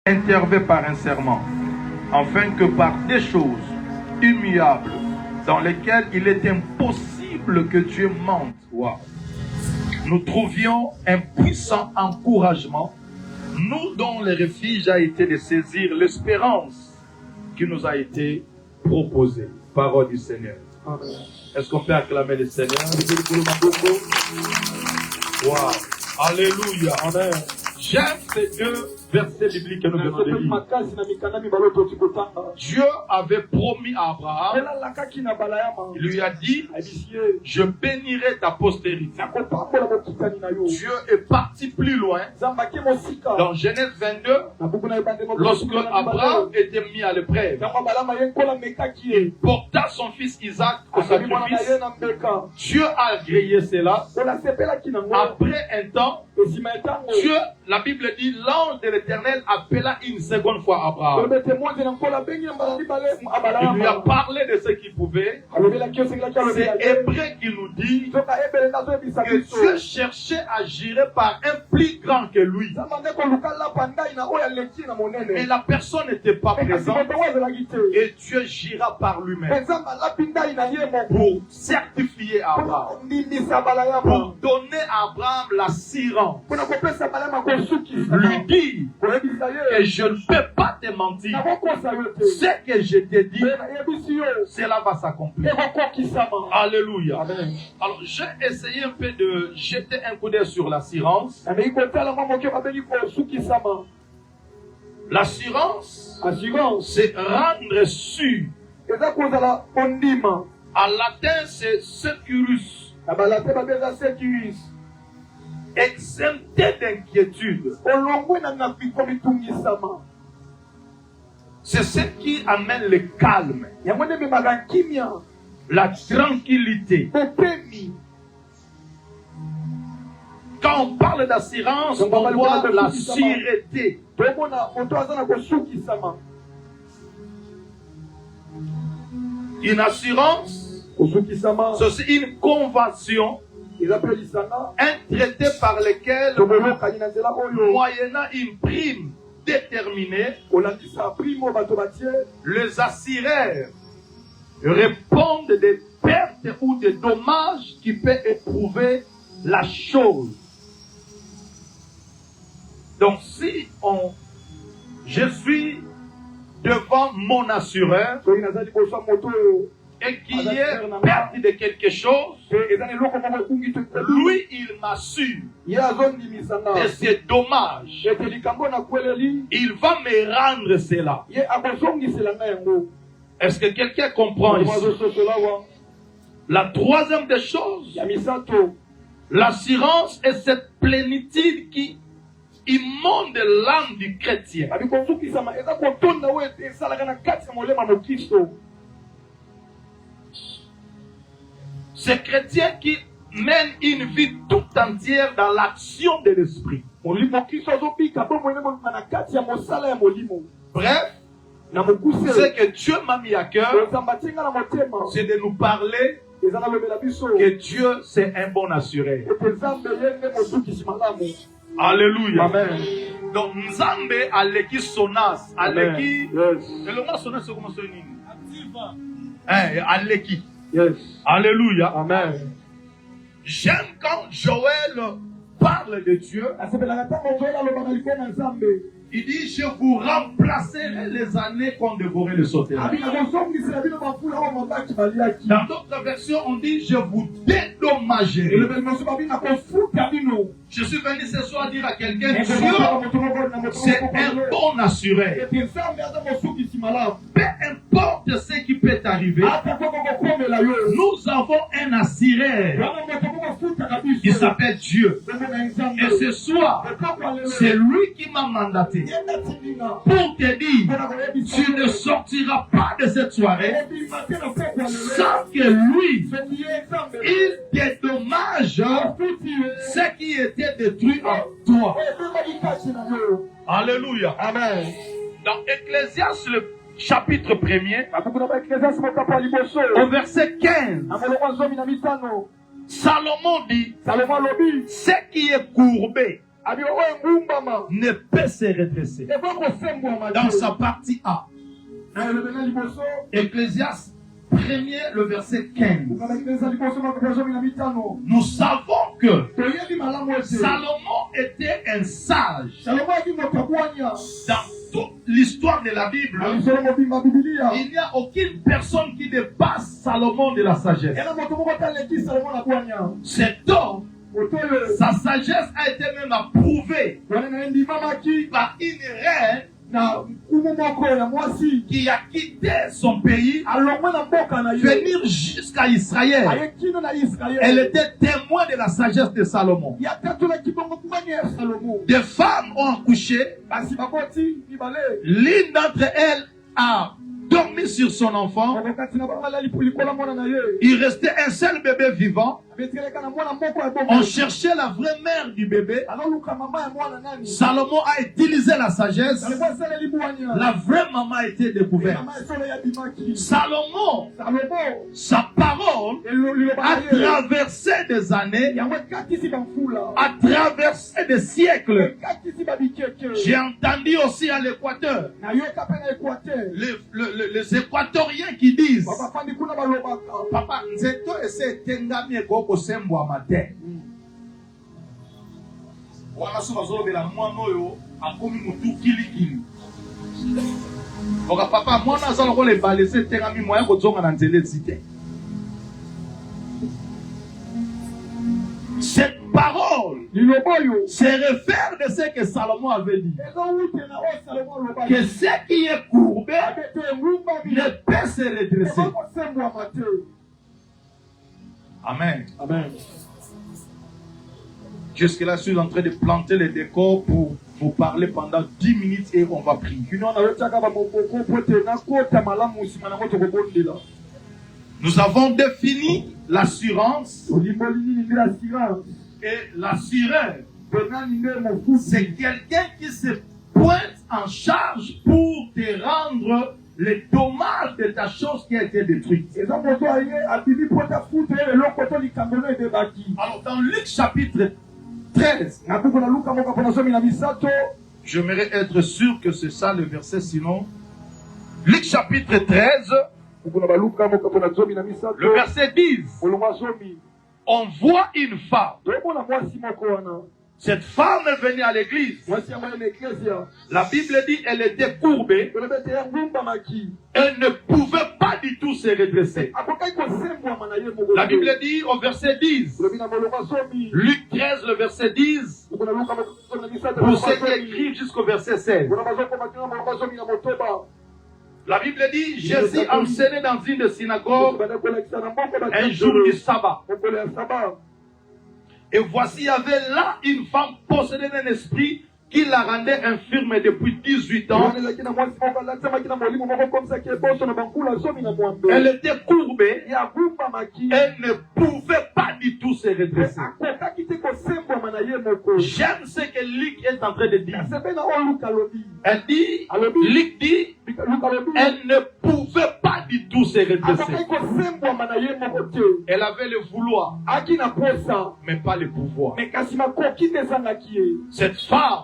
intervint par un serment, afin que par des choses immuables, dans lesquelles il est impossible que Dieu mente, nous trouvions un puissant encouragement, nous dont le refuge a été de saisir l'espérance qui nous a été proposée. Parole du Seigneur. Est-ce qu'on peut acclamer le Seigneur? Wow. Alléluia. Amen. J'aime ces deux versets bibliques que nous venons de lire. Dieu avait promis à Abraham, il lui a dit, je bénirai ta postérité. Dieu est parti plus loin. Dans Genèse 22, lorsque Abraham était mis à l'épreuve, il porta son fils Isaac au sacrifice. Dieu a grillé cela. Après un temps, Dieu, la Bible dit, l'ange de l'Éternel appela une seconde fois Abraham. Il lui a parlé de ce qu'il pouvait. C'est Hébreu qui nous dit que Dieu cherchait à gérer par un plus grand que lui. Mais la personne n'était pas présente. Et Dieu gira par lui-même pour certifier Abraham, pour donner à Abraham l'assurance, lui dire que je ne peux pas te mentir. Ce que je t'ai dit, cela va s'accomplir. Alléluia. Alors j'ai essayé un peu de jeter un coup d'œil sur l'assurance. L'assurance, c'est rendre sûr. En latin, c'est securus. Exempté d'inquiétude. C'est ce qui amène le calme, la tranquillité. Quand on parle d'assurance, on voit la sûreté. Une assurance, c'est aussi une convention, un traité par lequel, moyennant une prime déterminée, les assureurs répondent des pertes ou des dommages qui peuvent éprouver la chose. Donc si je suis devant mon assureur et qu'il y ait perte de quelque chose, lui il m'assure de ces dommages. Il va me rendre cela. Est-ce que quelqu'un comprend ici? La troisième des choses, l'assurance est cette plénitude qui immonde l'âme du chrétien. Ce chrétien qui mène une vie tout entière dans l'action de l'esprit. Bref, ce que Dieu m'a mis à cœur, c'est de nous parler que Dieu c'est un bon assureur. Alléluia. Amen. Donc Nzambe aleki sonas, aleki. Et le mot sonas c'est comment ça dit? Aleki. Yes. Alléluia. Amen. J'aime quand Joël parle de Dieu. Il dit, je vous remplacerai les années qu'ont dévoré le sauterelle. Dans d'autres versions, on dit, je vous dédommagerai. Je suis venu ce soir dire à quelqu'un, Dieu, c'est un bon assureur. Peu importe ce qui peut arriver, nous avons un assureur. Il s'appelle Dieu. Et ce soir, c'est lui qui m'a mandaté pour te dire, tu ne sortiras pas de cette soirée sans que lui, il dédommage ce qui était détruit en toi. Alléluia. Amen. Dans Ecclésiaste, le chapitre 1er, au verset 15, Salomon dit, ce qui est courbé ne peut se redresser. Dans sa partie A, Ecclésiaste 1er, le verset 15. Nous savons que Salomon était un sage. Dans toute l'histoire de la Bible, il n'y a aucune personne qui dépasse Salomon de la sagesse. Cet homme, sa sagesse a été même approuvée par une reine qui a quitté son pays, venir jusqu'à Israël. Elle était témoin de la sagesse de Salomon. Des femmes ont accouché. L'une d'entre elles a dormi sur son enfant. Il restait un seul bébé vivant. On cherchait la vraie mère du bébé. Salomon a utilisé la sagesse. La vraie maman a été découverte. Salomon, sa parole a traversé des années, a traversé des siècles. J'ai entendu aussi à l'Équateur les Équatoriens qui disent Papa, Nzeto essaie tengami ekoko sembwa matin. Wala so bazolo bela mwana oyo akomi mutu kilikili. Oka papa mwana azalo ko le balese tengami moya ko zonga na nzele zite. Cette parole se réfère de ce que Salomon avait dit. Que ce qui est courbé ne peut se redresser. Amen. Amen. Jusque-là, je suis en train de planter les décors pour vous parler pendant 10 minutes et on va prier. Nous avons défini l'assurance. Et l'assureur, c'est quelqu'un qui se pointe en charge pour te rendre les dommages de ta chose qui a été détruite. Alors dans Luc chapitre 13, j'aimerais être sûr que c'est ça le verset, sinon Luc chapitre 13, le verset 10, on voit une femme. Cette femme est venue à l'église. La Bible dit qu'elle était courbée. Elle ne pouvait pas du tout se redresser. La Bible dit au verset 10, Luc 13, le verset 10, pour ceux qui écrivent jusqu'au verset 16. La Bible dit, Jésus enseignait dans une synagogue un jour du sabbat. Et voici, il y avait là une femme possédée d'un esprit qui la rendait infirme depuis 18 ans. Elle était courbée. Elle ne pouvait pas du tout se redresser. J'aime ce que Luc est en train de dire. Elle dit, Luc dit, elle ne pouvait pas du tout se redresser. Elle avait le vouloir, mais pas le pouvoir. Cette femme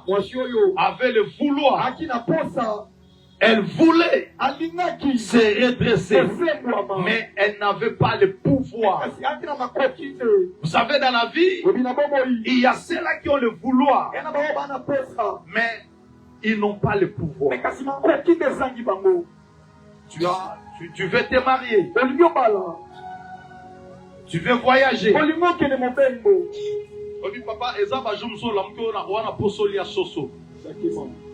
avait le vouloir. Elle voulait se redresser, mais elle n'avait pas le pouvoir. Vous savez, dans la vie, il y a ceux-là qui ont le vouloir, mais ils n'ont pas le pouvoir. Tu veux te marier, tu veux voyager. Papa,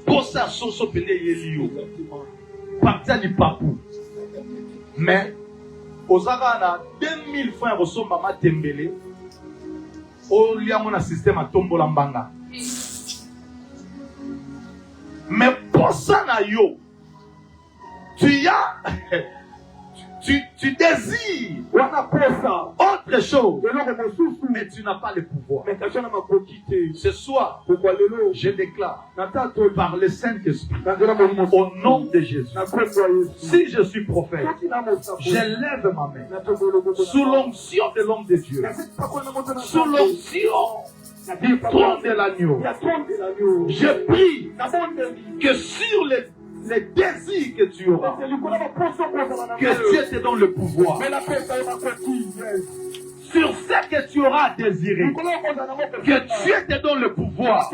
posa soso pele yelio partia du papou mais ozaka na 2000 francs resomba matembele oliamo na système atombola mbanga mais posa na yo tu désires autre chose, mais tu n'as pas le pouvoir. Ce soir, je déclare par le Saint-Esprit, au nom de Jésus, si je suis prophète, je lève ma main sous l'onction de l'homme de Dieu, sous l'onction du trône de l'agneau. Je prie que sur les désirs que tu auras, que Dieu te donne le pouvoir. Sur ce que tu auras désiré, que Dieu te donne le pouvoir.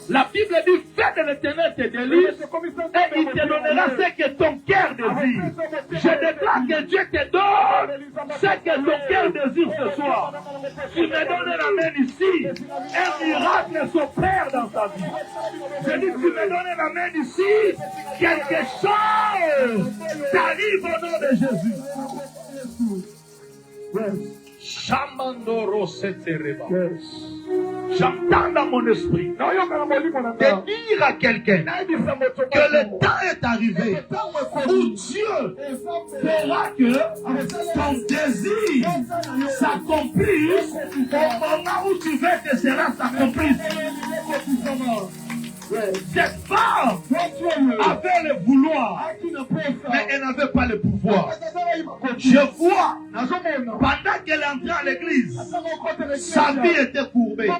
La Bible dit, fais de l'Éternel tes délices et il te donnera ce que ton cœur désire. Je déclare que Dieu te donne ce que ton cœur désire ce soir. Tu me donnes la main ici, un miracle s'opère dans ta vie. Je dis, tu me donnes la main ici, quelque chose t'arrive au nom de Jésus. Chamandoro setereba. J'entends dans mon esprit de dire à quelqu'un que le temps est arrivé où Dieu fera que ton désir s'accomplisse au moment où tu veux que cela s'accomplisse. Cette femme avait le vouloir, mais elle n'avait pas le pouvoir. Je vois, pendant qu'elle entrait à l'église, sa vie était courbée.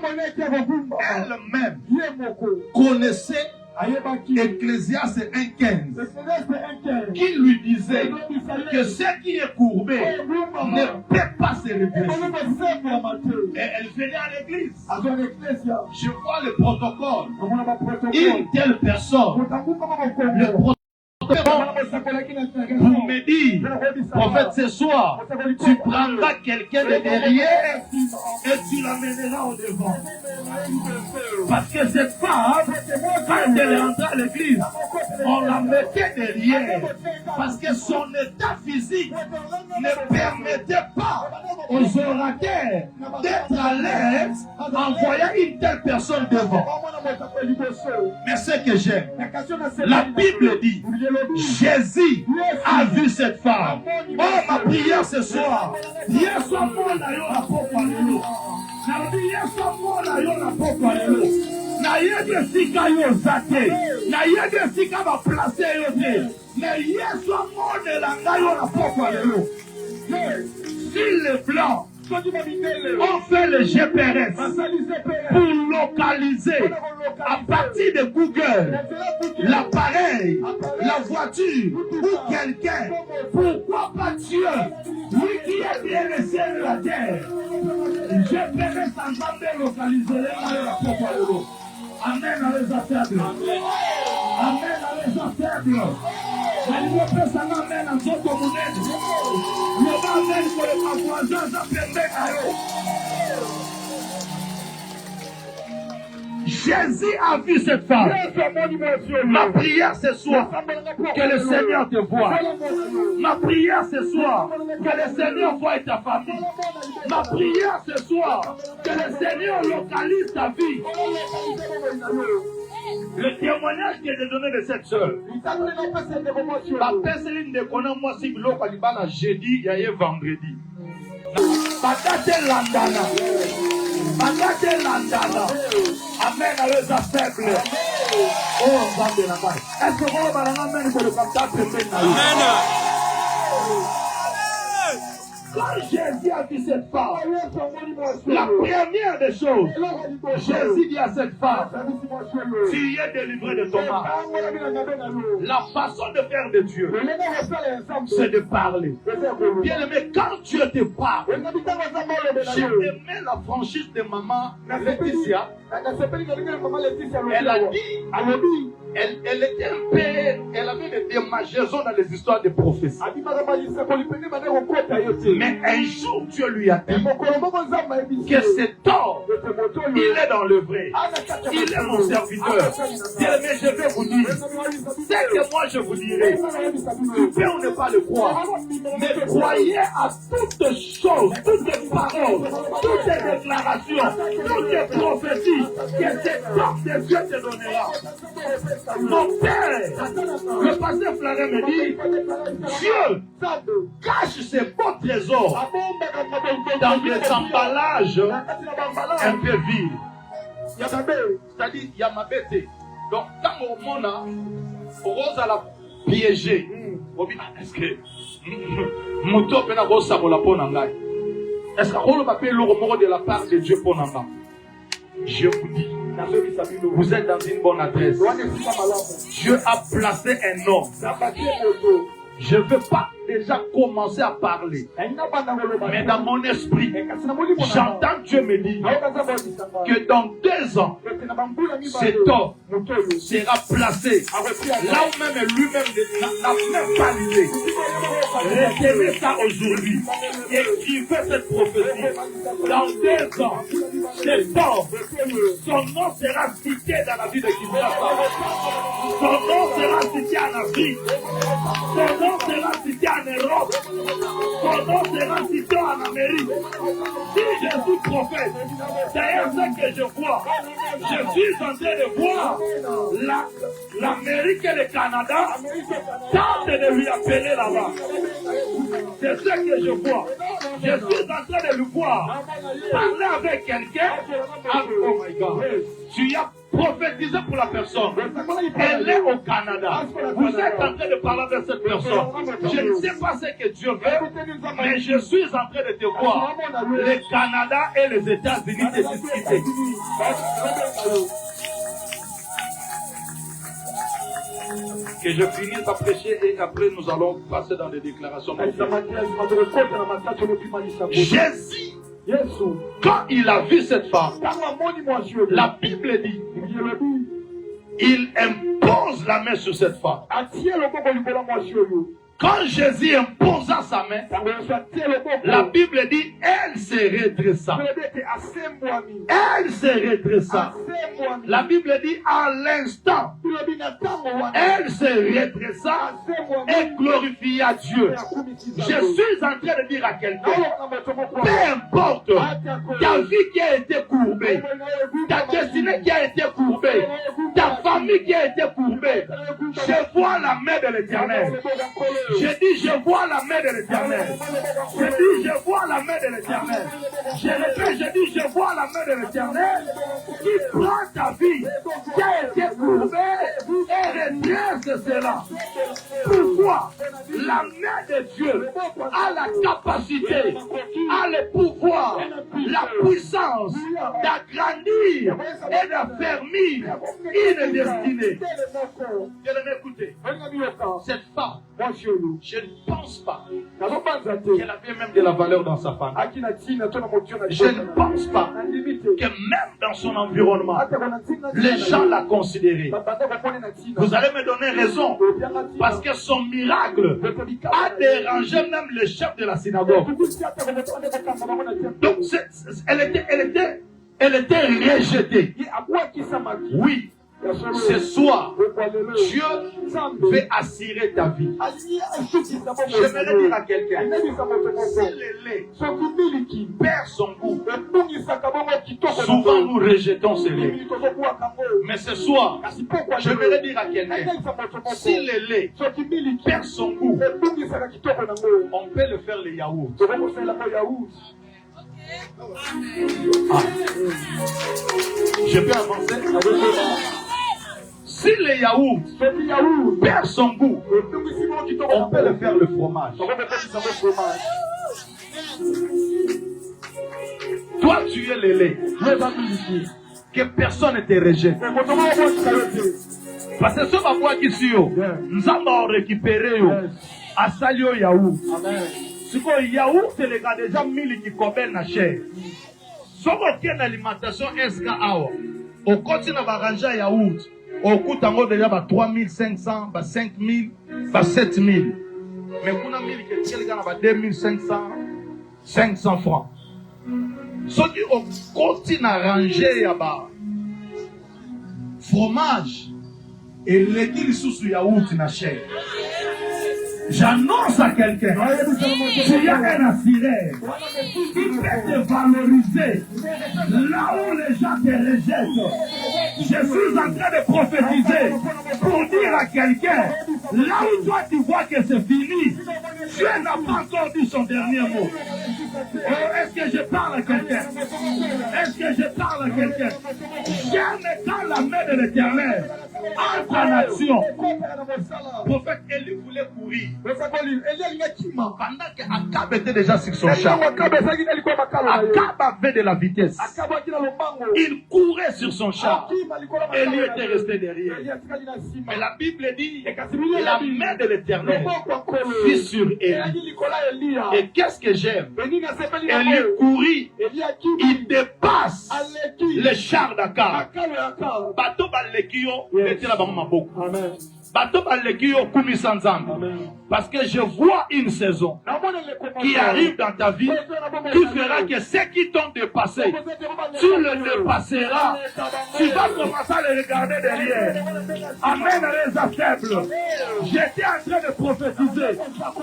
Elle-même connaissait Ecclésiaste 1,15 qui lui disait que ce qui est courbé ne peut pas se redresser. Et elle venait à l'église. Je vois le protocole. Une telle personne, le protocole pour me dire, prophète, ce soir, tu prendras quelqu'un de derrière et tu l'amèneras au devant. Parce que cette femme, quand elle est rentrée à l'église, on la mettait derrière. Parce que son état physique ne permettait pas aux orateurs d'être à l'aise en voyant une telle personne devant. Mais ce que j'aime, la Bible dit, Jésus a vu cette femme. Oh, ma prière ce soir. S'il est blanc, on fait le GPS pour localiser à partir de Google l'appareil, la voiture ou quelqu'un. Pourquoi pas Dieu, lui qui est bien le ciel et la terre? GPS ensemble localiser les. Amen à les affaires. Amen à les affaires. Jésus a vu cette femme. Ma prière ce soir, que le Seigneur te voie. Ma prière ce soir, que le Seigneur voie ta famille. Ma prière ce soir, que le Seigneur localise ta vie. Le témoignage qui est donné de cette soeur. La personne ne connaît moi si l'eau a jeudi, il y a vendredi. Patate landana. Patate landana. Amen à les faibles. Oh, on de la bas. Est-ce que vous allez m'amener pour le contact? Amen. Quand Jésus a vu cette femme, la première des choses, Jésus dit à cette femme, tu es délivré de ton mal. La façon de faire de Dieu, c'est de parler. Bien aimé, quand Dieu te parle, j'ai aimé la franchise de maman Laetitia. Elle a dit, elle était un peu, elle avait des démangeaisons dans les histoires de prophéties. Mais un jour, Dieu lui a dit que cet homme, il est dans le vrai. Il est mon serviteur. Mais je vais vous dire, c'est que moi je vous dirai. Tu peux ou ne pas le croire. Mais croyez à toutes choses, toutes les paroles, toutes les déclarations, toutes les prophéties que cet homme de Dieu te donnera. Mon père, le pasteur Flarin me dit, Dieu cache ses beaux trésors dans des emballages un peu vides. C'est-à-dire, il y a ma bête. Donc, quand on a rose à la piéger, est-ce que Mouto peut avoir ça pour la peau? Est-ce qu'on va payer le repos de la part de Dieu pour n'en? Je vous dis, vous êtes dans une bonne adresse. Dieu a placé un homme. Je ne veux pas déjà commencer à parler. Mais dans mon esprit, j'entends Dieu me dire que dans 2 ans, cet homme sera placé là où même lui-même n'a même pas l'idée. Retenez ça aujourd'hui. Écrivez cette prophétie. Dans 2 ans, cet homme, son nom sera cité dans la vie de Kinshasa. Son nom sera cité en Afrique. Son nom sera cité en Europe. Son nom sera cité en Amérique. Si je suis prophète, d'ailleurs ce que je vois, je suis en train de voir l'Amérique et le Canada tentent de lui appeler là-bas. C'est ce que je vois. Je suis en train de lui voir parler avec quelqu'un. Oh my God. Tu as prophétisé pour la personne. Elle est au Canada. Vous êtes en train de parler avec cette personne. Je ne sais pas ce que Dieu veut, mais je suis en train de te voir. Le Canada et les États-Unis te discuter. Que je finisse à prêcher et après nous allons passer dans les déclarations. Jésus, quand il a vu cette femme, la Bible dit, il impose la main sur cette femme. Quand Jésus imposa sa main, la Bible dit, elle se redressa. Elle se redressa. La Bible dit, à l'instant, elle se redressa et glorifia Dieu. Je suis en train de dire à quelqu'un, peu importe ta vie qui a été courbée, ta destinée qui a été courbée, ta famille qui a été courbée, je vois la main de l'Éternel. Je dis, je vois la main de l'Éternel. Je dis, je vois la main de l'Éternel. Je répète, je dis, je vois la main de l'Éternel qui prend ta vie, qui a été courbée et redresse cela. Pourquoi? La main de Dieu a la capacité, a le pouvoir, la puissance d'agrandir et d'affermir une destinée. Écoutez, cette femme, je ne pense pas qu'elle avait même de la valeur dans sa famille. Je ne pense pas que même dans son environnement, les gens la considéraient. Vous allez me donner raison, parce que son miracle a dérangé même le chef de la synagogue. Donc, elle était rejetée. Oui. Ce soir, Dieu veut assurer ta vie. J'aimerais dire à quelqu'un, si le lait perd son goût, souvent nous rejetons ce lait. Mais ce soir, j'aimerais dire à quelqu'un, si le lait perd son goût, on peut le faire le yaourt. Ah. Je peux avancer? Si le yaourt perd son goût, on peut le faire le fromage. Toi, tu es le lait. Que personne ne te rejette. Parce que ce va voir qu'ici, nous allons récupérer à salio yaourt. Si le yaourt, c'est le gars déjà 1000 qui commandent la chair. Si on a une alimentation SKA, on continue à ranger yaourt. Au coût en déjà 3500, 5000, 7000. Mais pour nous, il y a 2500, 500 francs. Ce qui continue à ranger là-bas, fromage et l'étil sous yaourt na chair. J'annonce à quelqu'un, tu as un assuré qui peut te valoriser là où les gens te rejettent. Je suis en train de prophétiser pour dire à quelqu'un, là où toi tu vois que c'est fini, Dieu n'a pas encore dit son dernier mot. Oh, est-ce que je parle à quelqu'un? Est-ce que je parle à quelqu'un? J'aime quand la main de l'Éternel entre nations. Prophète Élie voulait courir. Pendant qu'Akab était déjà sur son char. Akab avait de la vitesse. Il courait sur son char. Élie était resté derrière. Mais la Bible dit la main de l'Éternel fut sur Élie. Et qu'est-ce que j'aime? Élie courit. Il dépasse les chars d'Akab. Bateau balekio était là-bas beaucoup. Bateau balekio kumi sanzambe. Parce que je vois une saison qui arrive dans ta vie qui fera que ceux qui t'ont dépassé, tu le dépasseras. Tu vas commencer à les regarder derrière. Amen, les affaibles. J'étais en train de prophétiser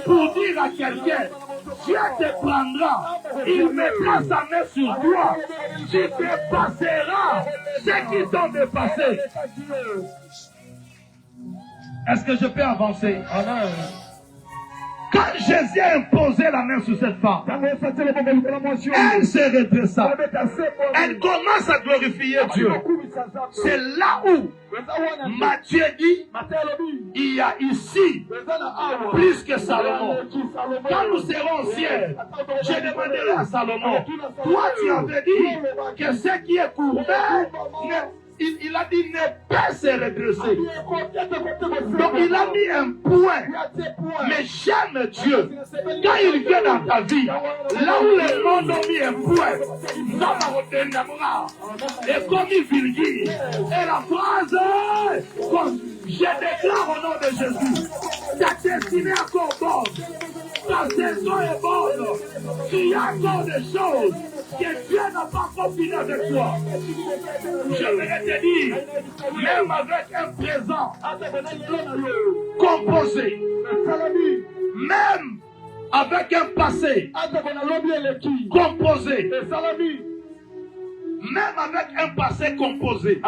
pour dire à quelqu'un, Dieu te prendra, il mettra sa main sur toi, tu dépasseras ceux qui t'ont dépassé. Est-ce que je peux avancer? Quand Jésus a imposé la main sur cette femme, elle s'est redressa. Elle commence à glorifier Dieu. C'est là où Matthieu dit, il y a ici plus que Salomon. Quand nous serons au ciel, je demanderai à Salomon, toi tu avais dit que ce qui est courbé, il a dit ne pas se redresser. Donc il a mis un point. Mais j'aime Dieu. Quand il vient dans ta vie, là où les mondes ont mis un point, et comme il vulgire, et la phrase, je déclare au nom de Jésus, ta destinée est encore bonne. Ta saison est bonne. Tu as encore des choses que Dieu n'a pas combinées avec toi. Je voudrais te dire, même avec un présent composé, même avec un passé composé, même avec un passé composé,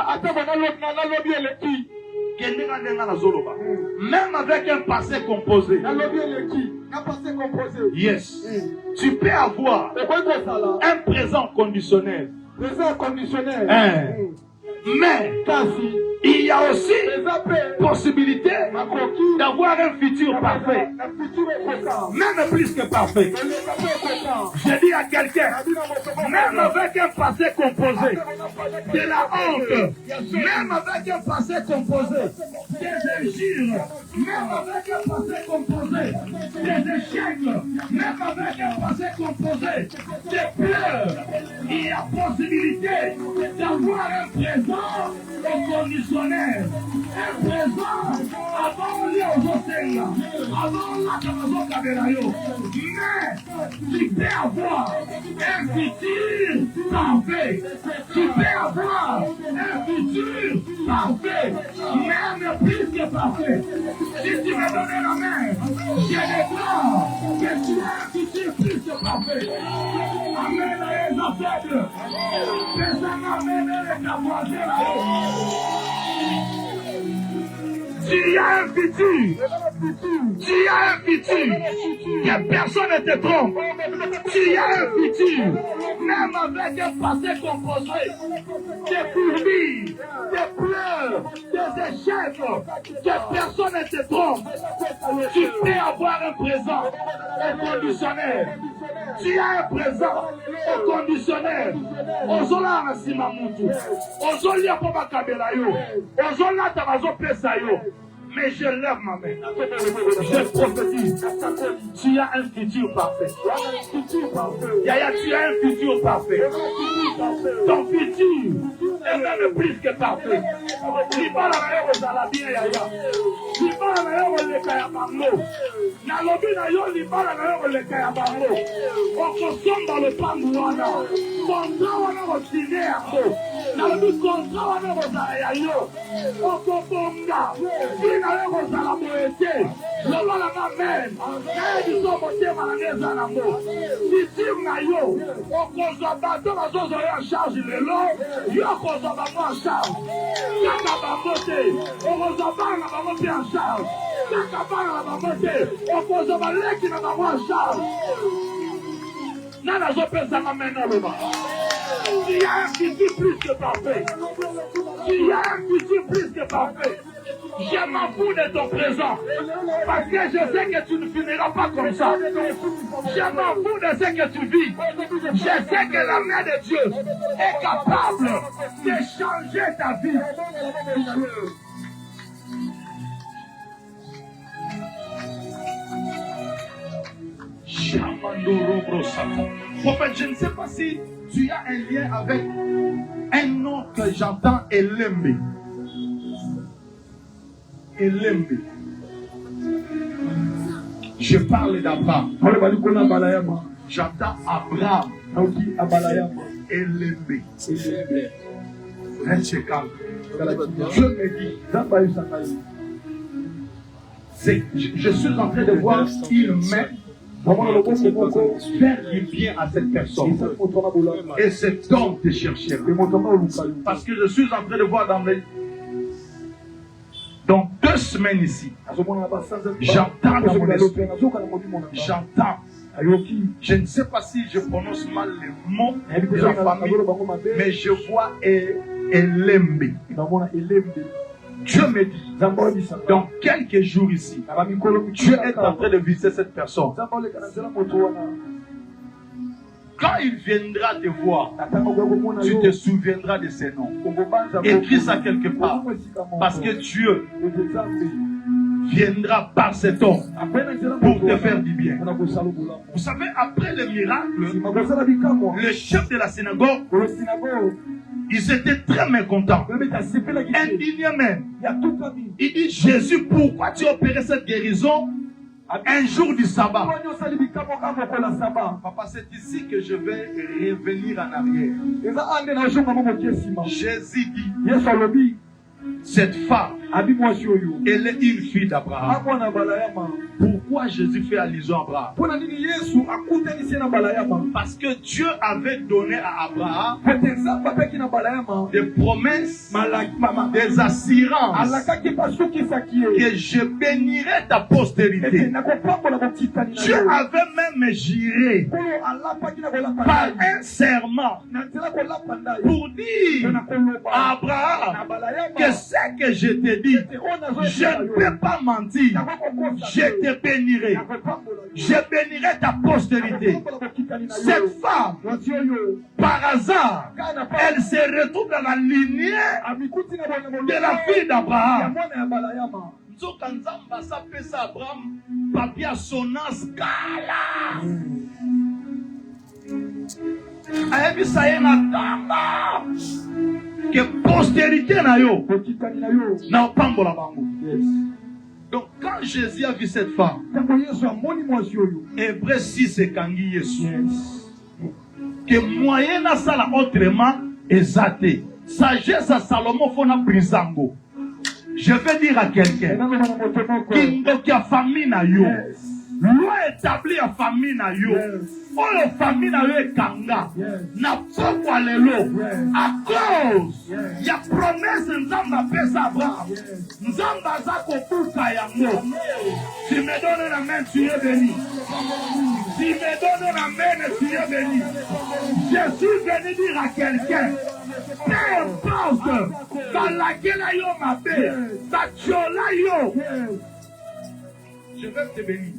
même avec un passé composé, yes, tu peux avoir un présent conditionnel. Mais il y a aussi possibilité d'avoir un futur parfait, même plus que parfait. Je dis à quelqu'un, même avec un passé composé, de la honte, même avec un passé composé, des injures, même avec un passé composé, des échecs, même avec un passé composé, des pleurs, il y a possibilité d'avoir un présent conditionnel, un présent avant de aux océans, avant la Cameroun, mais tu peux avoir un futur parfait, tu peux avoir un futur parfait, même plus que parfait. Si tu me donnes la main, je déclare que tu as un futur plus que parfait. Amen les aveugles, les amen les capables. Tu as un futur. Tu as un futur. Que personne ne te trompe. Tu as un futur. Même avec un passé composé, des courbis, des pleurs, des échecs, que personne ne te trompe. Tu peux avoir un présent inconditionnel. Tu as un présent inconditionnel. Ozola Rasima Moutou. Ozolia Papa Kabelayo. Ozola Tamazo Pesayo. Mais je lève ma main. Je prophétise. Tu as un futur parfait. Yaya, tu as un futur parfait. Ton futur est même plus que parfait. Tu vas la main aux Alabien, Yaya. Tu vas la main aux Lekayabango. Nalobi na yo, tu vas la main aux Lekayabango. On consomme dans le Pangouana. Contrat, on a retiré à peau. Nalobi contrat, on a retiré à yo. On compomga. Le voilà la même. Si tu na yo, on consomme bateau, on consomme en charge le long, yo consomme en charge. Kaka bamote, on consomme en charge. Kaka bamote, on consomme leki na en charge. Nana zo pesa ma main dans le bas. Il y a un futur plus que parfait. Tu as un futur plus que parfait. Je m'en fous de ton présent. Parce que je sais que tu ne finiras pas comme ça. Je m'en fous de ce que tu vis. Je sais que la main de Dieu est capable de changer ta vie. Prophète, je ne sais pas si tu as un lien avec un nom que j'entends, Elembe. Elembe. Je parle d'Abraham. J'entends Abraham. Elembe. Reste calme. Je me dis, je suis en train de voir une main faire du bien à cette personne. Et cet homme te cherchait. Parce que je suis en train de voir dans 2 semaines ici, j'entends dans mon esprit, j'entends. Je ne sais pas si je prononce mal les mots de la famille, mais je vois Elembe. Dieu me dit, dans quelques jours ici, Dieu est en train de visiter cette personne. Quand il viendra te voir, tu te souviendras de ses noms. Écris ça quelque part. Parce que Dieu viendra par cet homme pour te faire du bien. Vous savez, après le miracle, le chef de la synagogue, ils étaient très mécontents. Indignés même. Il dit, Jésus, pourquoi tu as opéré cette guérison un jour du sabbat? Papa, c'est ici que je vais revenir en arrière. Jésus dit, cette femme, elle est une fille d'Abraham. Pourquoi Jésus fait allusion à Abraham? Parce que Dieu avait donné à Abraham des promesses, des assurances que je bénirai ta postérité. Dieu avait même juré par un serment pour dire à Abraham que ce que je te dis, je ne peux pas mentir. Je te bénirai. Je bénirai ta postérité. Cette femme, par hasard, elle se retrouve dans la lignée de la fille d'Abraham. Que postérité na yo na pambola bango. Donc quand Jésus a vu cette femme, Hébreu 6 et Kangi Yesu, que moyen na sala autrement exaté. Sagesse à Salomon fona brisango. Je vais dire à quelqu'un qui a famille na yo. Loi établie à famille na yo. Oyo famille na yo ekanga. Na pokwa lelo. À cause ya promesse nzamba pesa Abraham. Nzamba za kokuka yango. Tu me donnes la main, tu es béni. Tu me donnes la main, tu es béni. Je suis venu dire à quelqu'un, peu importe dans laquelle yo ma paix, ta tchola yo. Je vais te bénir.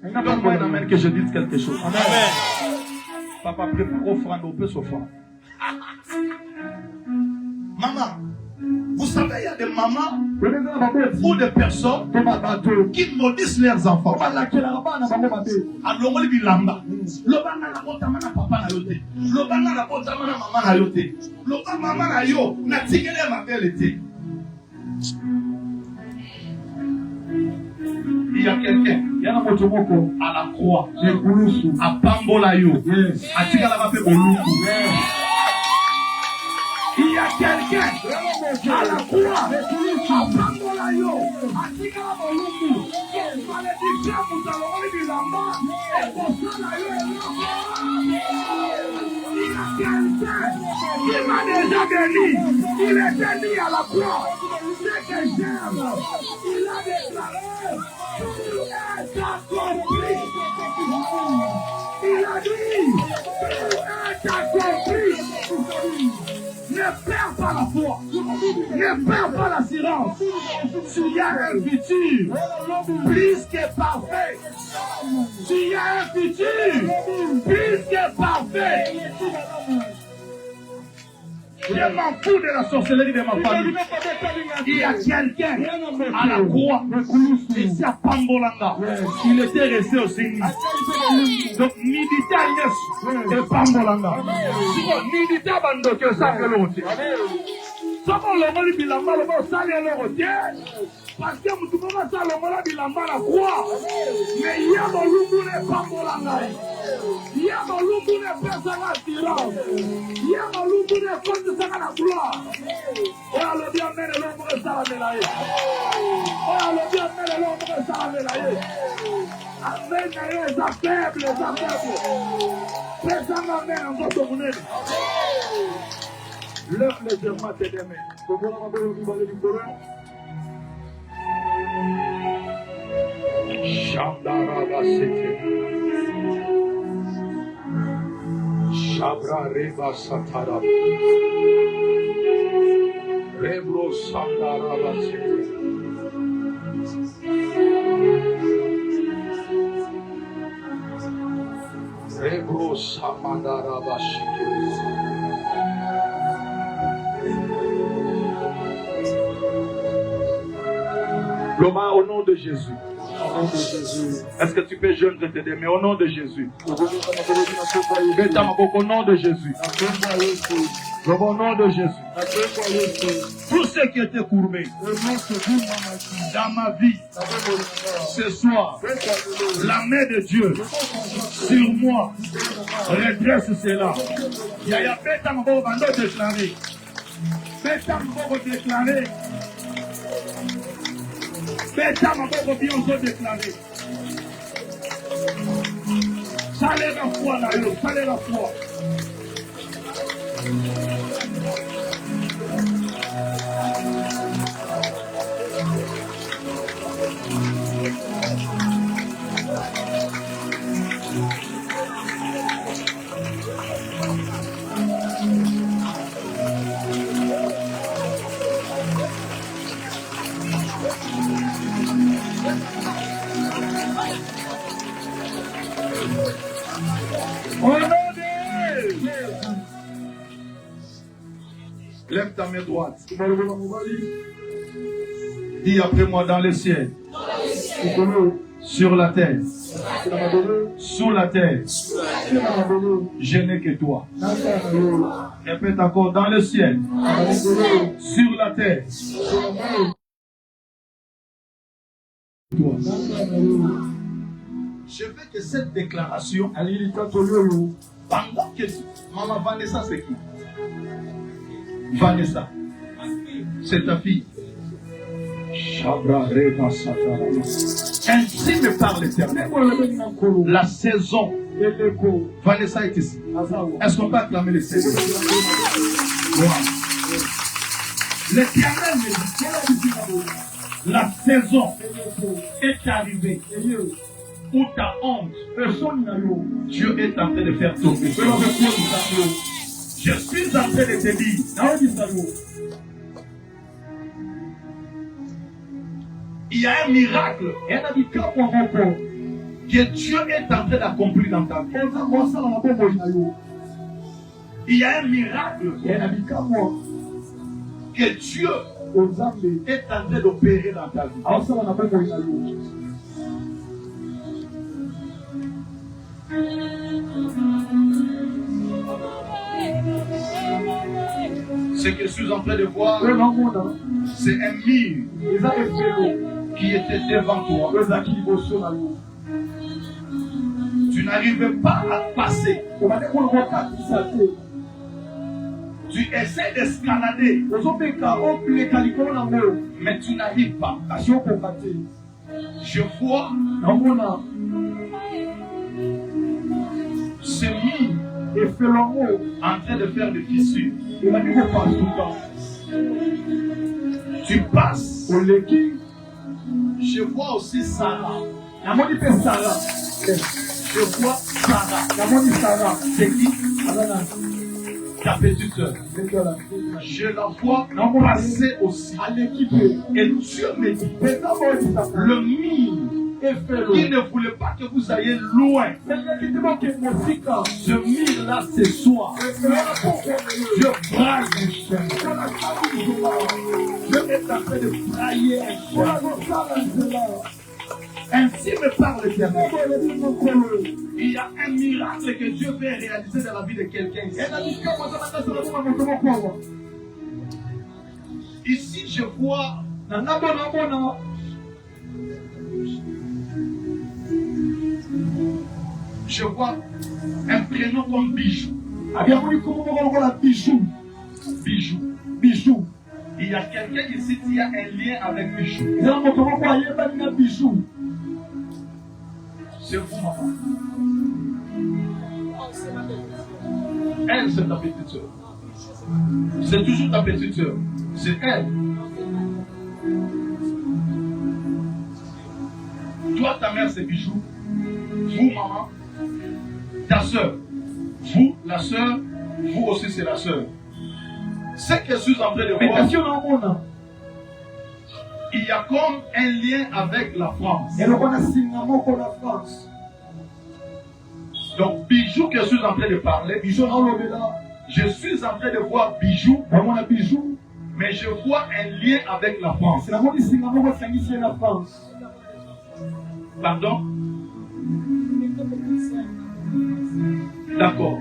Donne-moi une amène que je dise quelque chose. Amen. Papa, prépare offrande, on peut s'offrir. Maman, vous savez, il y a des mamans ou des personnes qui maudissent leurs enfants. Alors, on dit lamba. Lobana na bota mana papa na yote. Lobana na bota mana maman na yote. Lobana maman na yo na tigele ma belle était. Il y a quelqu'un à la croix, à Pambola yo, à Tigalabape Oluku. Il y a quelqu'un à la croix, à Pambola yo, à Tigalabape Oluku. Malédiction, vous allez du lamba, et pour ça, là, il y a quelqu'un qui m'a déjà béni. Il est béni à la croix. C'est que j'aime. Il a déclaré. Tout est accompli. Il a dit, tout est accompli. Ne perds pas la foi. Ne perds pas l'assurance. Tu as un futur plus que parfait. Tu as un futur plus que parfait. Je m'en fous de la sorcellerie de ma famille. Il y a quelqu'un à la croix, ici à Pambolanga. Il était resté au Seigneur. Donc, Nidita Agnès et Pambolanga. Nidita Bando que ça fait l'autre. Ça va le bilamba, le ça est l'autre. Parce que nous pouvons ça le bilamba la croix. Mais il y a mon loup et Pambolanga. Il y a mon loup et personne à silence. Il y a mon loup et compte ça à la gloire. Oh, le bien mène l'ombre et ça la mélaye. Oh, le bien mène l'ombre et ça la mélaye. Amen, les affaires, les affaires. Personne n'amène en votre monnaie. Lève légèrement tes deux mains. Comment on va vous parler du Coran? Shandara City. Shabra Reba Satara. Rebro Sandara City. Rebro Samandara City. Loma, au nom de Jésus. Est-ce que tu peux joindre tes deux mains au nom de Jésus? Au nom de Jésus. Au nom de Jésus. Tous ceux qui étaient courbés dans ma vie, ce soir, la main de Dieu sur moi redresse cela. Yaya Beta Mabo Bando déclaré. Beta Mabo déclaré. Beta Mabo Bionzo déclaré. Salez la foi là, salez la foi. Lève ta main droite. Dis après moi dans le ciel. Sur la terre. Sous la terre. Je n'ai que toi. Répète encore dans le ciel. Sur la terre. Toi. Je veux que cette déclaration, pendant que Maman Vanessa, c'est qui? Vanessa, c'est ta fille. Ainsi me parle l'Éternel. La saison. Vanessa est ici. Est-ce qu'on peut acclamer le Seigneur? L'Éternel me dit, la saison est arrivée où ta honte, Dieu est en train de faire tomber. Je suis en train de te dire, il y a un miracle que Dieu est en train d'accomplir dans ta vie. Il y a un miracle que Dieu est en train d'opérer dans ta vie. Ce que je suis en train de voir, c'est un mur qui était devant toi. Tu n'arrivais pas à passer. Tu essaies d'escalader, mais tu n'arrives pas. Je vois ce mur en train de faire des fissures. Tu passes. Je vois aussi Sarah. Je vois Sarah. C'est qui? Ta petite sœur, je la vois passer aussi. Et Dieu me dit, le mire qui ne voulait pas que vous ayez loin. Ce mire-là, c'est soi. Je braille un chemin. Je est en train de brailler un chemin. Ainsi me parle l'Éternel. Il y a un miracle que Dieu veut réaliser dans la vie de quelqu'un ici. Ici, je vois un prénom comme Bijou. Bijou. Il y a quelqu'un ici qui a un lien avec Bijou. C'est vous, maman. Elle, c'est ta petite soeur. C'est toujours ta petite soeur. C'est elle. Toi, ta mère, c'est Bijou. Vous, maman. Ta soeur. Vous, la soeur. Vous aussi, c'est la soeur. Ce que je suis en train de voir, il y a comme un lien avec la France. Donc, Bijou que je suis en train de parler, je suis en train de voir Bijou, mais je vois un lien avec la France. Pardon? D'accord.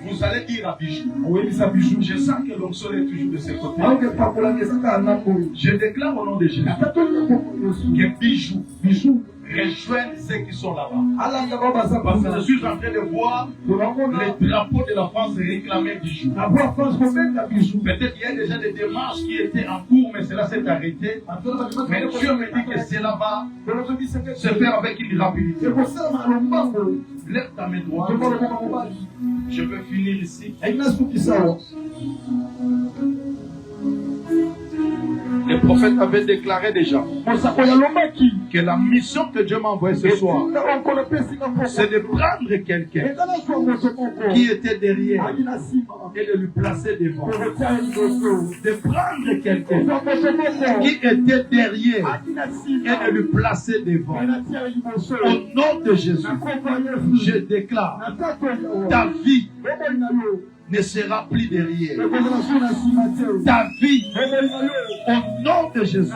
Vous allez dire à Bijou. Je sens que l'onction est toujours de ce côté. Je déclare au nom de Jésus que Bijou rejoignent ceux qui sont là-bas. Parce que je suis en train de voir les drapeaux de la France réclamer Bijou. Peut-être qu'il y a déjà des démarches qui étaient en cours, mais cela s'est arrêté. Mais Dieu me dit que cela va se faire avec une rapidité. Lève ta main droite. Je peux finir ici. Le prophète avait déclaré déjà que la mission que Dieu m'a envoyée ce soir, c'est de prendre quelqu'un qui était derrière et de lui placer devant. De prendre quelqu'un qui était derrière et de lui placer devant. Au nom de Jésus, je déclare, ta vie ne sera plus derrière. Ta vie, au nom de Jésus.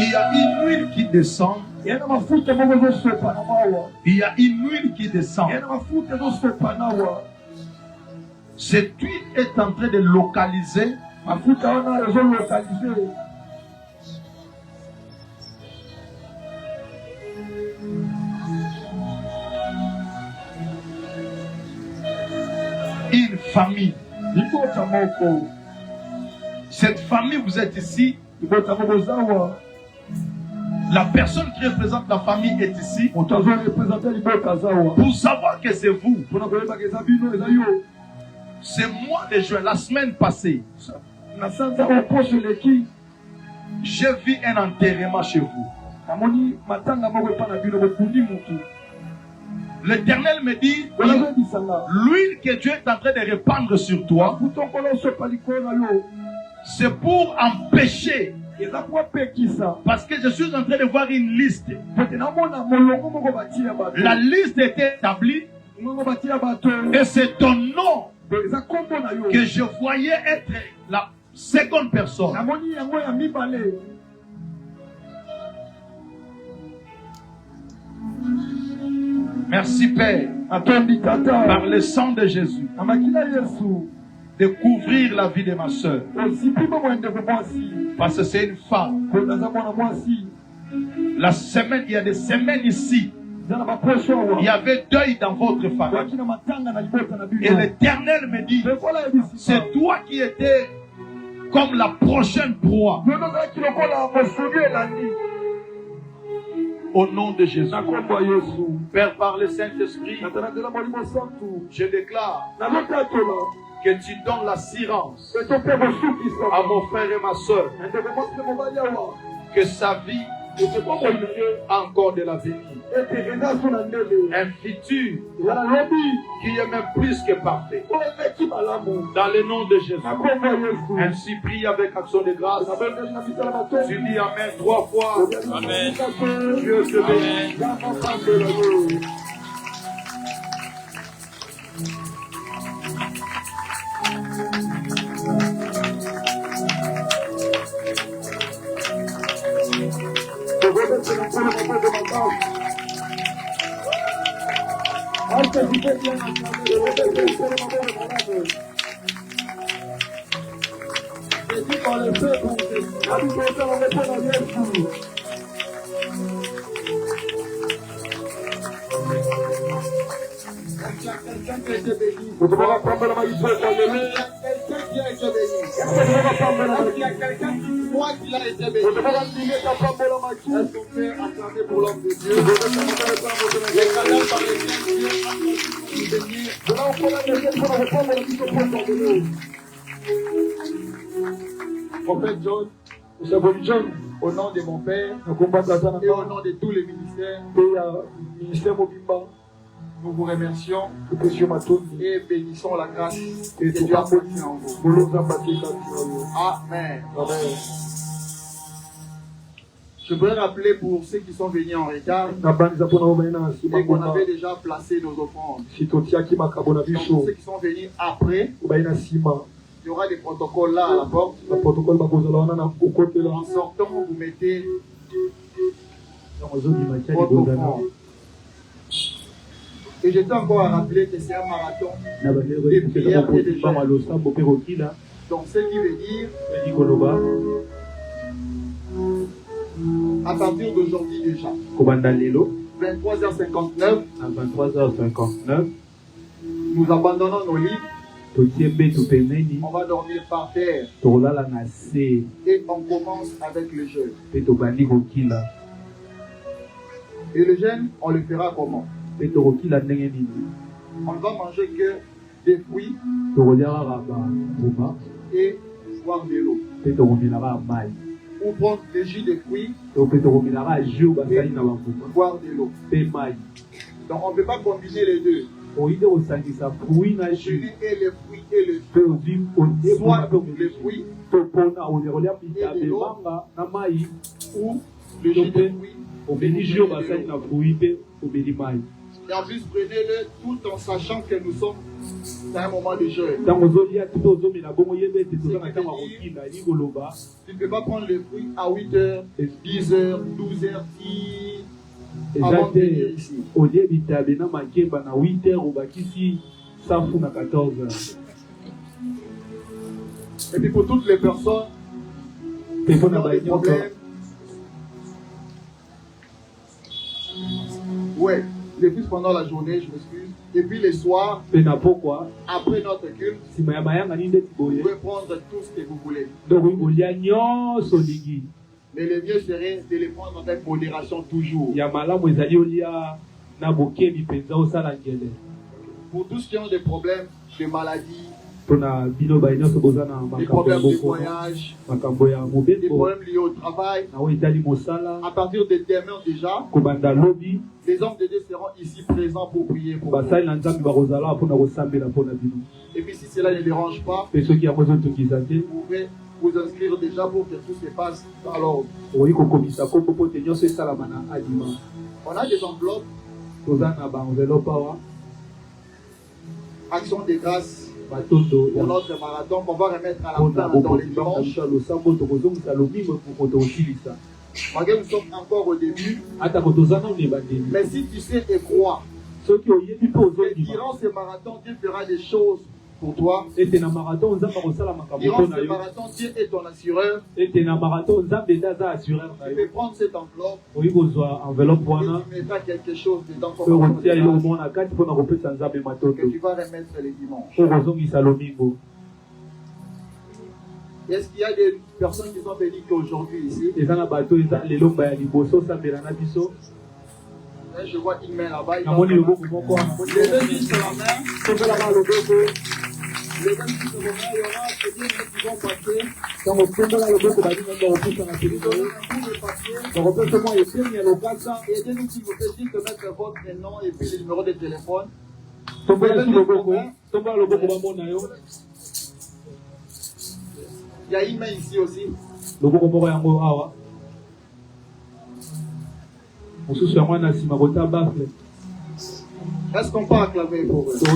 Il y a une huile qui descend. Il y a une huile qui descend. Cette huile est en train de localiser. Une famille. Cette famille, vous êtes ici. La personne qui représente la famille est ici. Pour savoir que c'est vous. C'est moi de juin, la semaine passée. J'ai vu un enterrement chez vous. L'Éternel me dit, l'huile que Dieu est en train de répandre sur toi, c'est pour empêcher. Parce que je suis en train de voir une liste. La liste était établie. Et c'est ton nom que je voyais être la seconde personne. Merci Père, par le sang de Jésus, de couvrir la vie de ma soeur. Parce que c'est une femme. La semaine, il y a des semaines ici. Il y avait deuil dans votre famille. Et l'Éternel me dit, c'est toi qui étais comme la prochaine proie. Au nom de Jésus. Père, par le Saint-Esprit, je déclare que tu donnes l'assurance à mon frère et ma soeur que sa vie a encore de l'avenir. Un futur qui est même plus que parfait. Dans le nom de Jésus. Ainsi prie avec action de grâce. Tu dis Amen 3 fois. Amen. Dieu te bénisse. Prophète John, au nom de mon Père et au nom de tous les ministères, nous vous remercions et bénissons la grâce que Dieu a posée en vous. Amen. Je voudrais rappeler pour ceux qui sont venus en retard et qu'on avait déjà placé nos offrandes. Donc pour ceux qui sont venus après, il y aura des protocoles là à la porte. En sortant, vous mettez votre offrande. Et je tiens encore à rappeler que c'est un marathon de prière et de jeûne. Donc ce qui veut dire à partir d'aujourd'hui déjà 23h59 nous abandonnons nos lits. On va dormir par terre et on commence avec le jeûne. Et le jeûne, on le fera comment? On ne va manger que des fruits et boire de l'eau. Ou prendre des jus de fruits et boire de l'eau. Donc on ne peut pas combiner les deux. Jeûner et les fruits et le jus. Soit les fruits et de l'eau ou le jus de fruits. Et en plus, prenez-le tout en sachant que nous sommes dans un moment de jeûne. Tu ne peux pas prendre les fruits à 8h, 10h, 12h, avant de venir ici. Et puis pour toutes les personnes qui ont des problèmes, ouais. Les plus pendant la journée, je m'excuse. Et puis les soirs, après notre culte, vous pouvez prendre tout ce que vous voulez. Mais le mieux serait de les prendre avec modération toujours. Pour tous qui ont des problèmes de maladie, des problèmes de voyage, des problèmes liés au travail, à partir de demain déjà, les hommes de Dieu seront ici présents pour prier pour vous. Et puis si cela ne dérange pas, vous pouvez vous inscrire déjà pour que tout se passe dans l'ordre. On a des enveloppes. Action de grâce pour notre marathon qu'on va remettre à la fin dans les dimanches. Malgré nous sommes encore au début, mais si tu sais et crois que durant ce marathon, Dieu fera des choses pour toi. Durant ce marathon, Dieu est ton assureur. Tu peux prendre cette enveloppe et tu mettras quelque chose dedans que tu vas remettre les dimanches. Est-ce qu'il y a des personnes qui sont bénies qu'aujourd'hui ici? Je vois une main là-bas. Les deux disent sur la main. Les deux disent sur la main. Il y aura des gens qui vont passer. Aidez-nous s'il vous plaît de mettre votre nom et puis le numéro de téléphone. Il y a une main ici aussi. Est-ce qu'on peut acclamer pour eux? Vous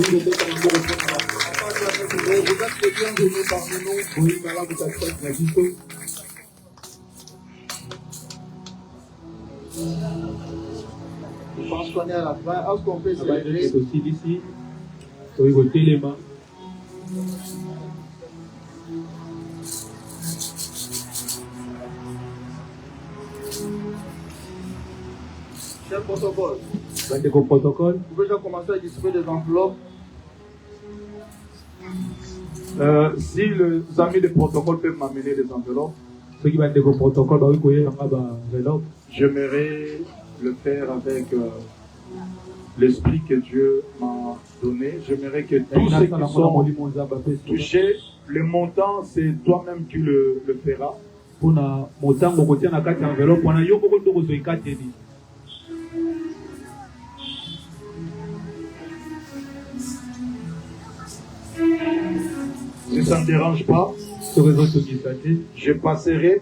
êtes les bienvenus parmi nous. Je pense qu'on est à la fin. Est-ce qu'on peut se lever? Cher protocole. Vous pouvez déjà commencer à distribuer des enveloppes. Si les amis de protocole peuvent m'amener des enveloppes, j'aimerais le faire avec l'esprit que Dieu m'a donné. J'aimerais que tous ceux qui sont touchés, le montant, c'est toi-même qui le feras. Si ça ne dérange pas, je passerai.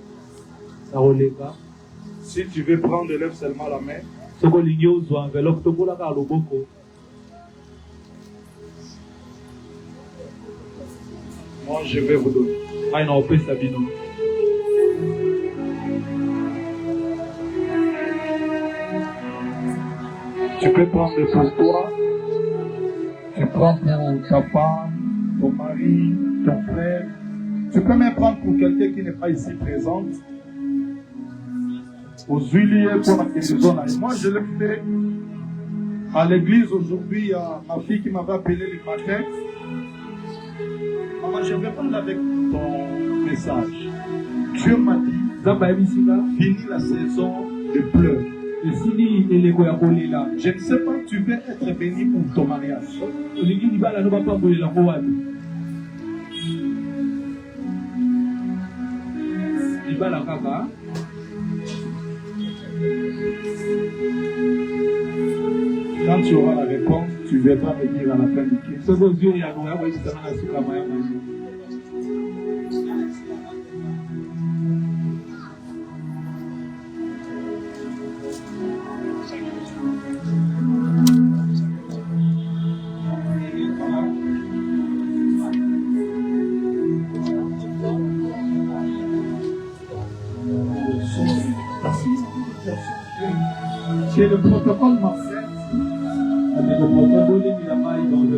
Si tu veux prendre, lève seulement la main. Moi, je vais vous donner. Tu peux prendre pour toi. Tu prends pour ta femme, ton mari, ton frère. Tu peux même prendre pour quelqu'un qui n'est pas ici présent. Aux huiliers pour la guérison. Moi, je l'ai fait à l'église aujourd'hui. Il y a ma fille qui m'avait appelé le matin. Maman, je vais prendre avec ton message. Dieu m'a dit, fini la saison de pleurs. Je ne sais pas, tu veux être béni pour ton mariage. Quand tu auras la réponse, tu viendras me dire à la fin du culte. C'est le protocole Marseille. Le protocole il a pas dans le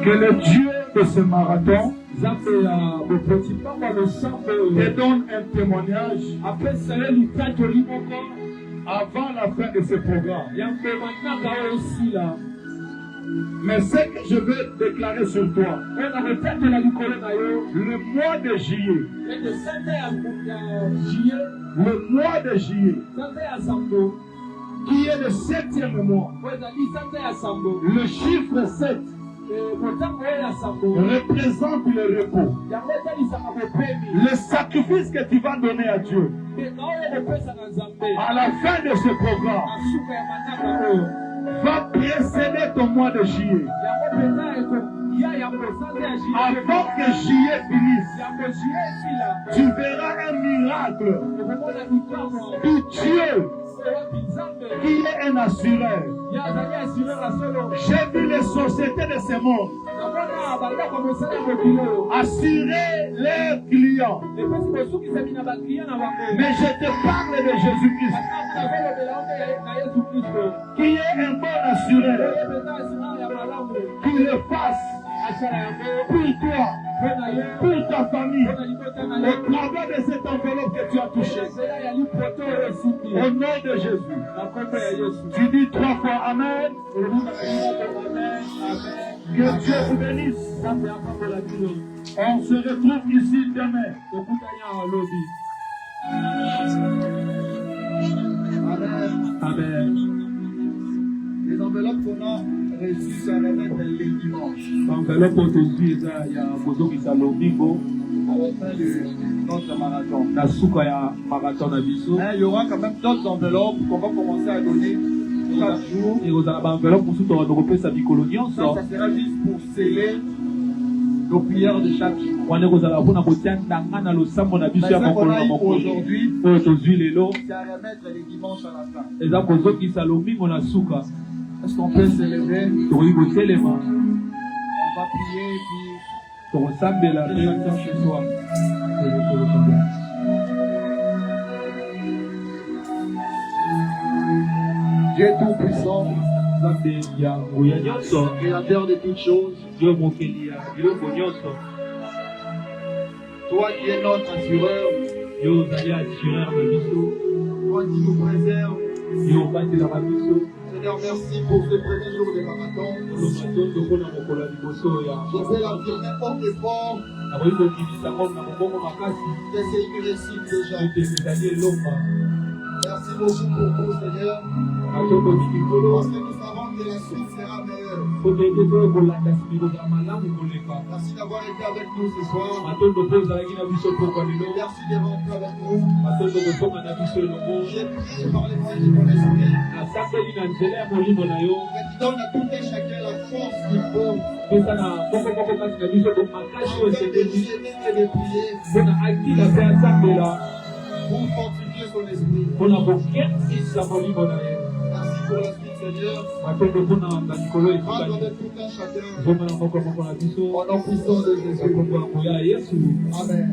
Que le Dieu de ce marathon te donne un témoignage avant la fin de ce programme. Mais ce que je veux déclarer sur toi, le mois de juillet, qui est le 7e mois, le chiffre 7 représente le repos. Le sacrifice que tu vas donner à Dieu à la fin de ce programme va précéder ton mois de juillet. Avant que juillet finisse, tu verras un miracle du Dieu qui est un assureur. J'ai vu les sociétés de ce monde assurer leurs clients. Mais je te parle de Jésus-Christ, qui est un bon assureur, qui le fasse pour toi, pour ta famille, au travers de cette enveloppe que tu as touchée. Au nom de Jésus. Tu dis 3 fois Amen. Que Dieu vous bénisse. On se retrouve ici demain. Amen. Les enveloppes qu'on a reçues, ça remettre les dimanches. L'enveloppe aujourd'hui, il y a besoin de Salomigo. À la fin de notre marathon. Il y aura quand même d'autres enveloppes qu'on va commencer à donner chaque jour. Ça sera juste pour sceller nos prières de chaque jour. Mais ce qu'on a eu aujourd'hui, c'est à remettre les dimanches à la fin. Est-ce qu'on peut s'élever? On va prier et puis chacun chez soi. Dieu tout-puissant, créateur de toutes choses, toi qui es notre assureur, toi qui nous préserves. Seigneur, merci pour ce premier jour de marathon. Je vais l'affirmer fort et fort que c'est une réussite déjà. Merci beaucoup pour tout, Seigneur. Parce que nous savons que la suite sera meilleure. Merci d'avoir été avec nous ce soir. Merci d'être venu avec nous. J'ai prié par les moyens de ton esprit. Que tu donnes à tout et chacun la force qu'il faut. De prier. Pour fortifier son esprit. Merci pour la suite, Seigneur. Prends avec tout un chacun. Au nom puissant de Jésus. Amen.